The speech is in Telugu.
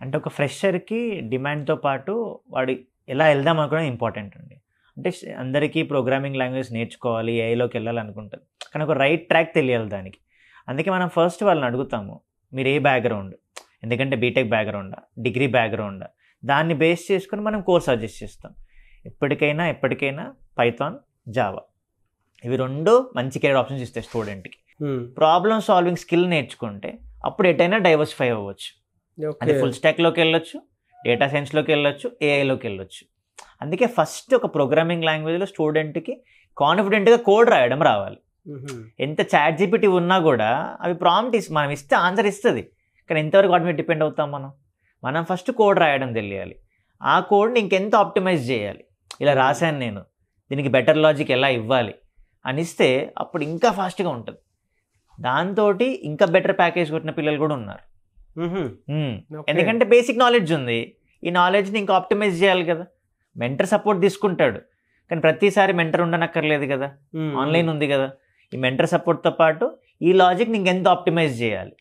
అంటే ఒక ఫ్రెషర్‌కి డిమాండ్‌తో పాటు వాడు ఎలా వెళ్దాం అనుకోవడం ఇంపార్టెంట్ అండి. అంటే అందరికీ ప్రోగ్రామింగ్ లాంగ్వేజ్ నేర్చుకోవాలి, ఏఐలోకి వెళ్ళాలనుకుంటారు. కానీ ఒక రైట్ ట్రాక్ తెలియాలి దానికి. అందుకే మనం ఫస్ట్ వాళ్ళని అడుగుతాము. మీరు ఏ బ్యాక్‌గ్రౌండ్? ఎందుకంటే బీటెక్ బ్యాక్‌గ్రౌండా? డిగ్రీ బ్యాక్‌గ్రౌండా? దాన్ని బేస్ చేసుకొని మనం కోర్స్ సజెస్ట్ చేస్తాం. ఎప్పటికైనా పైథాన్, జావా ఇవి 2 మంచి కెరీర్ ఆప్షన్స్ ఇస్తాయి స్టూడెంట్‌కి. ప్రాబ్లమ్ సాల్వింగ్ స్కిల్ నేర్చుకుంటే అప్పుడు ఎటైనా డైవర్సిఫై అవ్వచ్చు. అది ఫుల్ స్టాక్‌లోకి వెళ్ళొచ్చు, డేటా సైన్స్‌లోకి వెళ్ళొచ్చు, ఏఐలోకి వెళ్ళొచ్చు. అందుకే ఫస్ట్ ఒక ప్రోగ్రామింగ్ లాంగ్వేజ్‌లో స్టూడెంట్‌కి కాన్ఫిడెంట్‌గా కోడ్ రాయడం రావాలి. ఎంత చాట్ జీపీటీ ఉన్నా కూడా అవి ప్రాంప్ట్ మనం ఇస్తే ఆన్సర్ ఇస్తుంది. కానీ ఎంతవరకు వాటి మీద డిపెండ్ అవుతాం మనం ఫస్ట్ కోడ్ రాయడం తెలియాలి. ఆ కోడ్ని ఇంకెంత ఆప్టిమైజ్ చేయాలి, ఇలా రాశాను నేను, దీనికి బెటర్ లాజిక్ ఎలా ఇవ్వాలి అని ఇస్తే అప్పుడు ఇంకా ఫాస్ట్గా ఉంటుంది. దాంతో ఇంకా బెటర్ ప్యాకేజ్ కొట్టిన పిల్లలు కూడా ఉన్నారు. ఎందుకంటే బేసిక్ నాలెడ్జ్ ఉంది, ఈ నాలెడ్జ్ని ఇంకా ఆప్టిమైజ్ చేయాలి కదా. మెంటర్ సపోర్ట్ తీసుకుంటాడు, కానీ ప్రతిసారి మెంటర్ ఉండనక్కర్లేదు కదా, ఆన్లైన్ ఉంది కదా. ఈ మెంటర్ సపోర్ట్తో పాటు ఈ లాజిక్ని ఇంకెంత ఆప్టిమైజ్ చేయాలి,